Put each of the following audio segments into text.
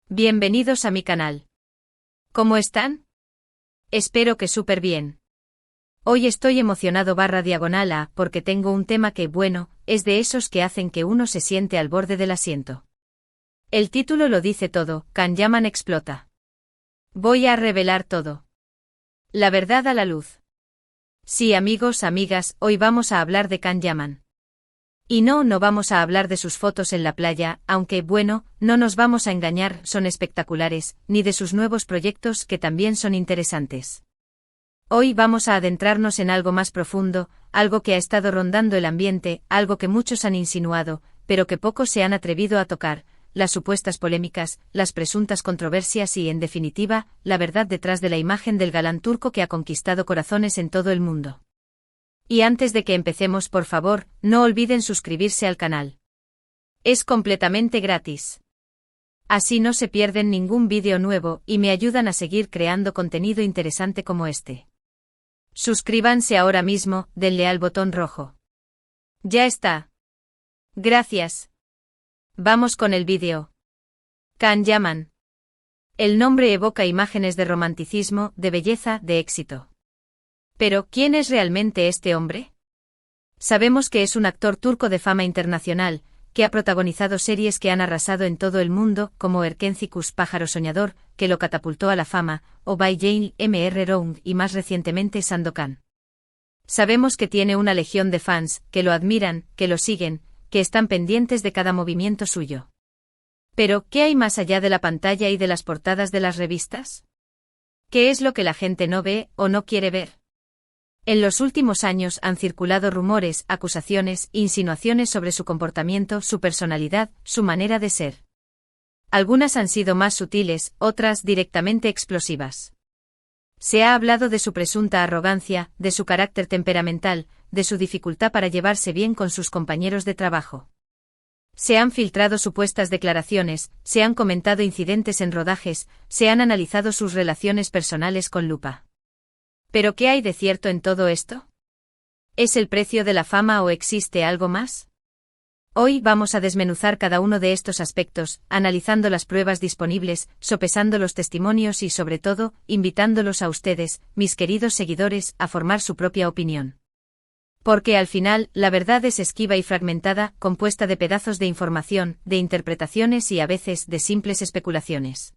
Bienvenidos a mi canal. ¿Cómo están? Espero que súper bien. Hoy estoy emocionado /diagonal porque tengo un tema que, bueno, es de esos que hacen que uno se siente al borde del asiento. El título lo dice todo, Can Yaman explota. Voy a revelar todo. La verdad a la luz. Sí, amigos, amigas, hoy vamos a hablar de Can Yaman. Y no vamos a hablar de sus fotos en la playa, aunque, bueno, no nos vamos a engañar, son espectaculares, ni de sus nuevos proyectos que también son interesantes. Hoy vamos a adentrarnos en algo más profundo, algo que ha estado rondando el ambiente, algo que muchos han insinuado, pero que pocos se han atrevido a tocar, las supuestas polémicas, las presuntas controversias y, en definitiva, la verdad detrás de la imagen del galán turco que ha conquistado corazones en todo el mundo. Y antes de que empecemos, por favor, no olviden suscribirse al canal. Es completamente gratis. Así no se pierden ningún vídeo nuevo y me ayudan a seguir creando contenido interesante como este. Suscríbanse ahora mismo, denle al botón rojo. Ya está. Gracias. Vamos con el vídeo. Can Yaman. El nombre evoca imágenes de romanticismo, de belleza, de éxito. Pero, ¿quién es realmente este hombre? Sabemos que es un actor turco de fama internacional, que ha protagonizado series que han arrasado en todo el mundo, como Erkencikus Pájaro Soñador, que lo catapultó a la fama, o Bay Jail Mr. Round y más recientemente Sandokan. Sabemos que tiene una legión de fans, que lo admiran, que lo siguen, que están pendientes de cada movimiento suyo. Pero, ¿qué hay más allá de la pantalla y de las portadas de las revistas? ¿Qué es lo que la gente no ve o no quiere ver? En los últimos años han circulado rumores, acusaciones, insinuaciones sobre su comportamiento, su personalidad, su manera de ser. Algunas han sido más sutiles, otras directamente explosivas. Se ha hablado de su presunta arrogancia, de su carácter temperamental, de su dificultad para llevarse bien con sus compañeros de trabajo. Se han filtrado supuestas declaraciones, se han comentado incidentes en rodajes, se han analizado sus relaciones personales con lupa. ¿Pero qué hay de cierto en todo esto? ¿Es el precio de la fama o existe algo más? Hoy vamos a desmenuzar cada uno de estos aspectos, analizando las pruebas disponibles, sopesando los testimonios y, sobre todo, invitándolos a ustedes, mis queridos seguidores, a formar su propia opinión. Porque al final, la verdad es esquiva y fragmentada, compuesta de pedazos de información, de interpretaciones y a veces de simples especulaciones.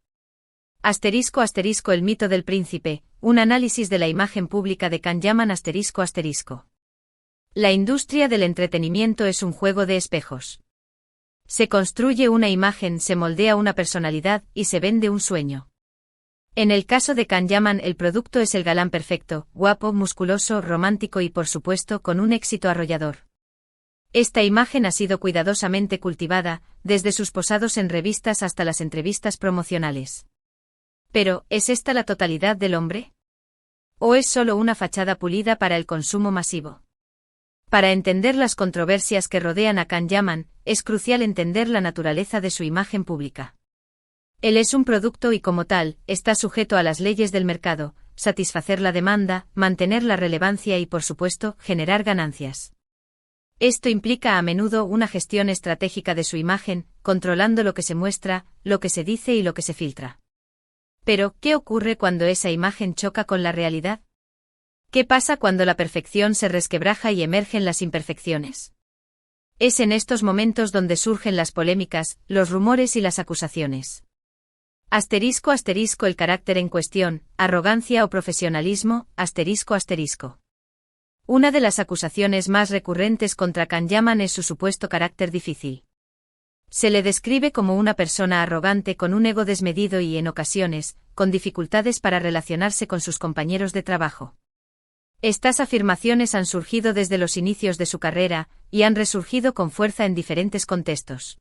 Asterisco el mito del príncipe, un análisis de la imagen pública de Can Yaman ***. La industria del entretenimiento es un juego de espejos. Se construye una imagen, se moldea una personalidad y se vende un sueño. En el caso de Can Yaman el producto es el galán perfecto, guapo, musculoso, romántico y por supuesto con un éxito arrollador. Esta imagen ha sido cuidadosamente cultivada, desde sus posados en revistas hasta las entrevistas promocionales. Pero, ¿es esta la totalidad del hombre? ¿O es solo una fachada pulida para el consumo masivo? Para entender las controversias que rodean a Can Yaman, es crucial entender la naturaleza de su imagen pública. Él es un producto y como tal, está sujeto a las leyes del mercado, satisfacer la demanda, mantener la relevancia y por supuesto, generar ganancias. Esto implica a menudo una gestión estratégica de su imagen, controlando lo que se muestra, lo que se dice y lo que se filtra. Pero, ¿qué ocurre cuando esa imagen choca con la realidad? ¿Qué pasa cuando la perfección se resquebraja y emergen las imperfecciones? Es en estos momentos donde surgen las polémicas, los rumores y las acusaciones. *** el carácter en cuestión, arrogancia o profesionalismo, ***. Una de las acusaciones más recurrentes contra Can Yaman es su supuesto carácter difícil. Se le describe como una persona arrogante con un ego desmedido y, en ocasiones, con dificultades para relacionarse con sus compañeros de trabajo. Estas afirmaciones han surgido desde los inicios de su carrera, y han resurgido con fuerza en diferentes contextos.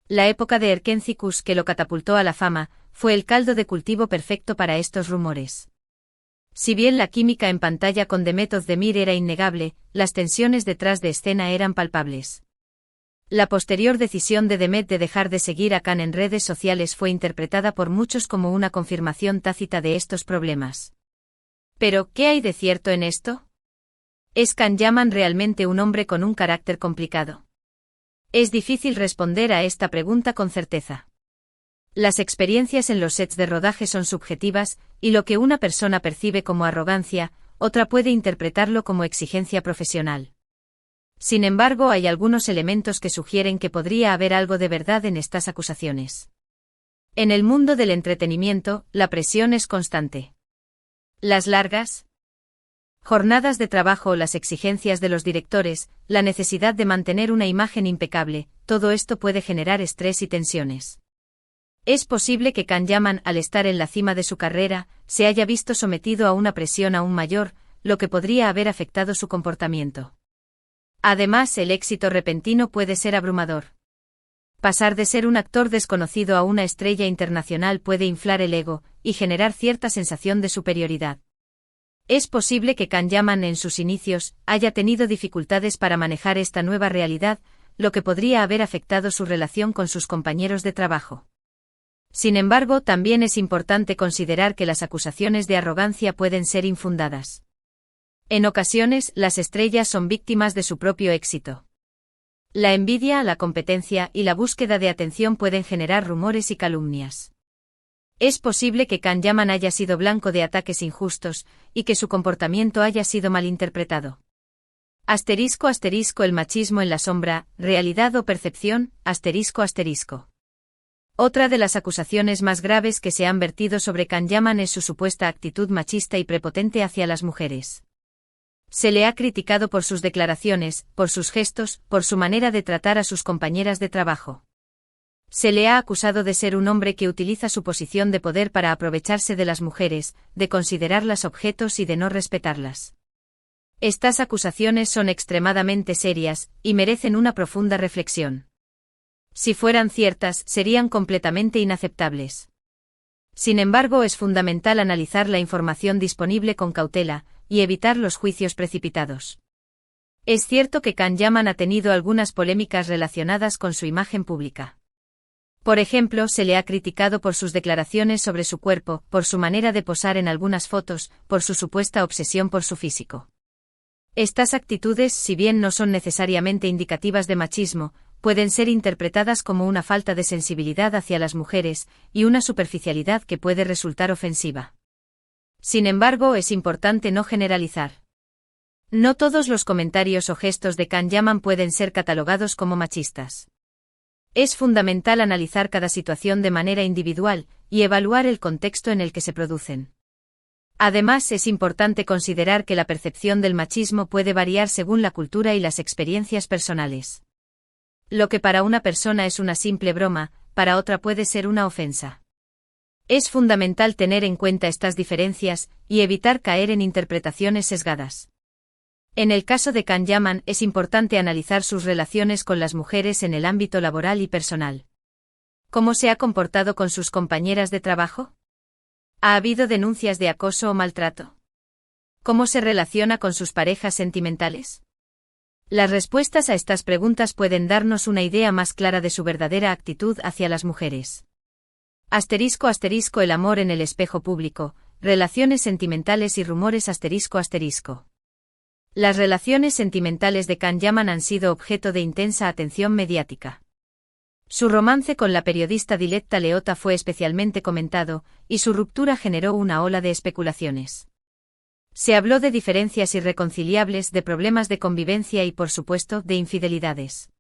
La época de Erkencikus, que lo catapultó a la fama, fue el caldo de cultivo perfecto para estos rumores. Si bien la química en pantalla con Demet Özdemir era innegable, las tensiones detrás de escena eran palpables. La posterior decisión de Demet de dejar de seguir a Can en redes sociales fue interpretada por muchos como una confirmación tácita de estos problemas. Pero, ¿qué hay de cierto en esto? ¿Es Can Yaman realmente un hombre con un carácter complicado? Es difícil responder a esta pregunta con certeza. Las experiencias en los sets de rodaje son subjetivas, y lo que una persona percibe como arrogancia, otra puede interpretarlo como exigencia profesional. Sin embargo, hay algunos elementos que sugieren que podría haber algo de verdad en estas acusaciones. En el mundo del entretenimiento, la presión es constante. Las largas jornadas de trabajo o las exigencias de los directores, la necesidad de mantener una imagen impecable, todo esto puede generar estrés y tensiones. Es posible que Can Yaman, al estar en la cima de su carrera, se haya visto sometido a una presión aún mayor, lo que podría haber afectado su comportamiento. Además, el éxito repentino puede ser abrumador. Pasar de ser un actor desconocido a una estrella internacional puede inflar el ego y generar cierta sensación de superioridad. Es posible que Can Yaman en sus inicios haya tenido dificultades para manejar esta nueva realidad, lo que podría haber afectado su relación con sus compañeros de trabajo. Sin embargo, también es importante considerar que las acusaciones de arrogancia pueden ser infundadas. En ocasiones, las estrellas son víctimas de su propio éxito. La envidia, la competencia y la búsqueda de atención pueden generar rumores y calumnias. Es posible que Can Yaman haya sido blanco de ataques injustos, y que su comportamiento haya sido malinterpretado. *** El machismo en la sombra, realidad o percepción, ***. Otra de las acusaciones más graves que se han vertido sobre Can Yaman es su supuesta actitud machista y prepotente hacia las mujeres. Se le ha criticado por sus declaraciones, por sus gestos, por su manera de tratar a sus compañeras de trabajo. Se le ha acusado de ser un hombre que utiliza su posición de poder para aprovecharse de las mujeres, de considerarlas objetos y de no respetarlas. Estas acusaciones son extremadamente serias, y merecen una profunda reflexión. Si fueran ciertas, serían completamente inaceptables. Sin embargo, es fundamental analizar la información disponible con cautela, y evitar los juicios precipitados. Es cierto que Can Yaman ha tenido algunas polémicas relacionadas con su imagen pública. Por ejemplo, se le ha criticado por sus declaraciones sobre su cuerpo, por su manera de posar en algunas fotos, por su supuesta obsesión por su físico. Estas actitudes, si bien no son necesariamente indicativas de machismo, pueden ser interpretadas como una falta de sensibilidad hacia las mujeres, y una superficialidad que puede resultar ofensiva. Sin embargo, es importante no generalizar. No todos los comentarios o gestos de Can Yaman pueden ser catalogados como machistas. Es fundamental analizar cada situación de manera individual, y evaluar el contexto en el que se producen. Además, es importante considerar que la percepción del machismo puede variar según la cultura y las experiencias personales. Lo que para una persona es una simple broma, para otra puede ser una ofensa. Es fundamental tener en cuenta estas diferencias, y evitar caer en interpretaciones sesgadas. En el caso de Can Yaman, es importante analizar sus relaciones con las mujeres en el ámbito laboral y personal. ¿Cómo se ha comportado con sus compañeras de trabajo? ¿Ha habido denuncias de acoso o maltrato? ¿Cómo se relaciona con sus parejas sentimentales? Las respuestas a estas preguntas pueden darnos una idea más clara de su verdadera actitud hacia las mujeres. *** El amor en el espejo público, relaciones sentimentales y rumores ***. Las relaciones sentimentales de Can Yaman han sido objeto de intensa atención mediática. Su romance con la periodista Diletta Leotta fue especialmente comentado, y su ruptura generó una ola de especulaciones. Se habló de diferencias irreconciliables, de problemas de convivencia y, por supuesto, de infidelidades.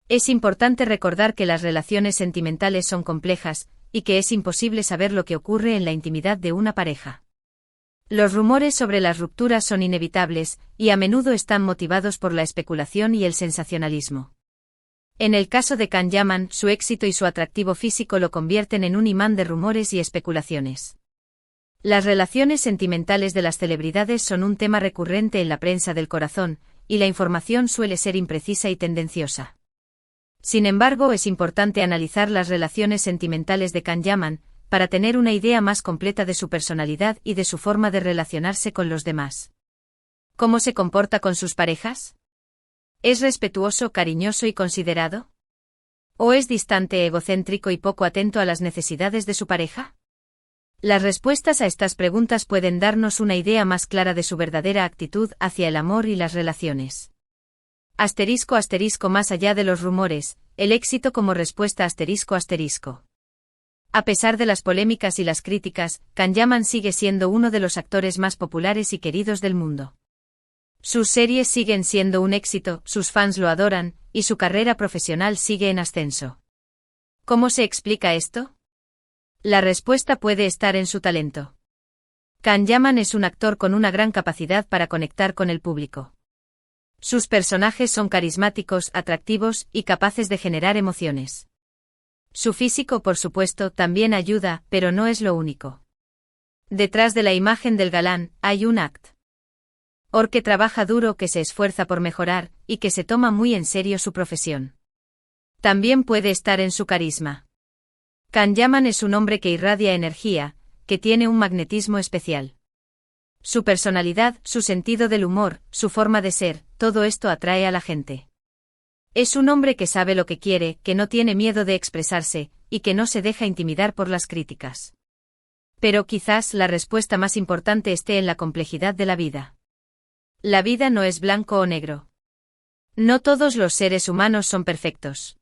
Es importante recordar que las relaciones sentimentales son complejas, y que es imposible saber lo que ocurre en la intimidad de una pareja. Los rumores sobre las rupturas son inevitables, y a menudo están motivados por la especulación y el sensacionalismo. En el caso de Can Yaman, su éxito y su atractivo físico lo convierten en un imán de rumores y especulaciones. Las relaciones sentimentales de las celebridades son un tema recurrente en la prensa del corazón, y la información suele ser imprecisa y tendenciosa. Sin embargo, es importante analizar las relaciones sentimentales de Can Yaman, para tener una idea más completa de su personalidad y de su forma de relacionarse con los demás. ¿Cómo se comporta con sus parejas? ¿Es respetuoso, cariñoso y considerado? ¿O es distante, egocéntrico y poco atento a las necesidades de su pareja? Las respuestas a estas preguntas pueden darnos una idea más clara de su verdadera actitud hacia el amor y las relaciones. *** Más allá de los rumores, el éxito como respuesta ***. A pesar de las polémicas y las críticas, Can Yaman sigue siendo uno de los actores más populares y queridos del mundo. Sus series siguen siendo un éxito, sus fans lo adoran, y su carrera profesional sigue en ascenso. ¿Cómo se explica esto? La respuesta puede estar en su talento. Can Yaman es un actor con una gran capacidad para conectar con el público. Sus personajes son carismáticos, atractivos y capaces de generar emociones. Su físico, por supuesto, también ayuda, pero no es lo único. Detrás de la imagen del galán, hay un actor que trabaja duro, que se esfuerza por mejorar, y que se toma muy en serio su profesión. También puede estar en su carisma. Can Yaman es un hombre que irradia energía, que tiene un magnetismo especial. Su personalidad, su sentido del humor, su forma de ser, todo esto atrae a la gente. Es un hombre que sabe lo que quiere, que no tiene miedo de expresarse, y que no se deja intimidar por las críticas. Pero quizás la respuesta más importante esté en la complejidad de la vida. La vida no es blanco o negro. No todos los seres humanos son perfectos.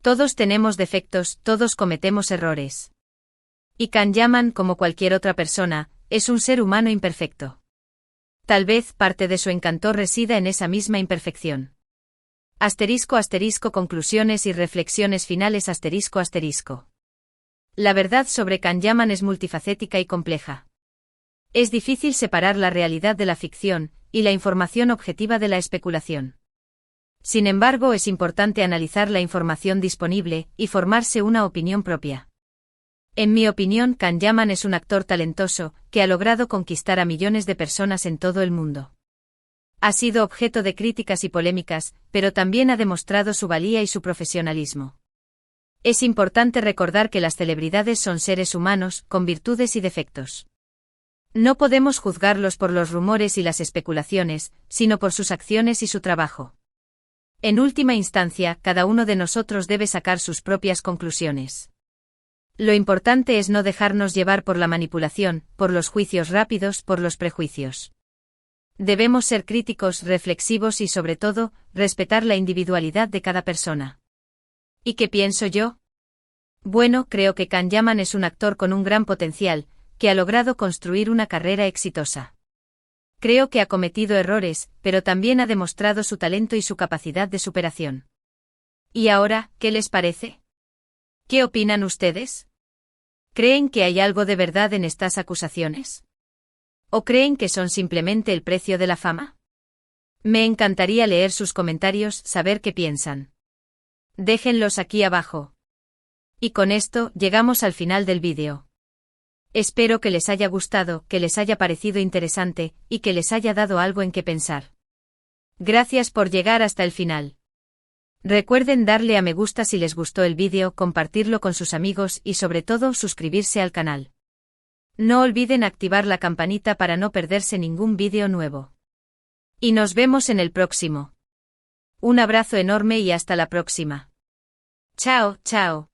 Todos tenemos defectos, todos cometemos errores. Y Can Yaman, como cualquier otra persona, es un ser humano imperfecto. Tal vez parte de su encanto resida en esa misma imperfección. *** Conclusiones y reflexiones finales ***. La verdad sobre Can Yaman es multifacética y compleja. Es difícil separar la realidad de la ficción, y la información objetiva de la especulación. Sin embargo, es importante analizar la información disponible y formarse una opinión propia. En mi opinión, Can Yaman es un actor talentoso, que ha logrado conquistar a millones de personas en todo el mundo. Ha sido objeto de críticas y polémicas, pero también ha demostrado su valía y su profesionalismo. Es importante recordar que las celebridades son seres humanos, con virtudes y defectos. No podemos juzgarlos por los rumores y las especulaciones, sino por sus acciones y su trabajo. En última instancia, cada uno de nosotros debe sacar sus propias conclusiones. Lo importante es no dejarnos llevar por la manipulación, por los juicios rápidos, por los prejuicios. Debemos ser críticos, reflexivos y, sobre todo, respetar la individualidad de cada persona. ¿Y qué pienso yo? Bueno, creo que Can Yaman es un actor con un gran potencial, que ha logrado construir una carrera exitosa. Creo que ha cometido errores, pero también ha demostrado su talento y su capacidad de superación. ¿Y ahora, qué les parece? ¿Qué opinan ustedes? ¿Creen que hay algo de verdad en estas acusaciones? ¿O creen que son simplemente el precio de la fama? Me encantaría leer sus comentarios, saber qué piensan. Déjenlos aquí abajo. Y con esto, llegamos al final del vídeo. Espero que les haya gustado, que les haya parecido interesante, y que les haya dado algo en qué pensar. Gracias por llegar hasta el final. Recuerden darle a me gusta si les gustó el vídeo, compartirlo con sus amigos y sobre todo suscribirse al canal. No olviden activar la campanita para no perderse ningún vídeo nuevo. Y nos vemos en el próximo. Un abrazo enorme y hasta la próxima. Chao, chao.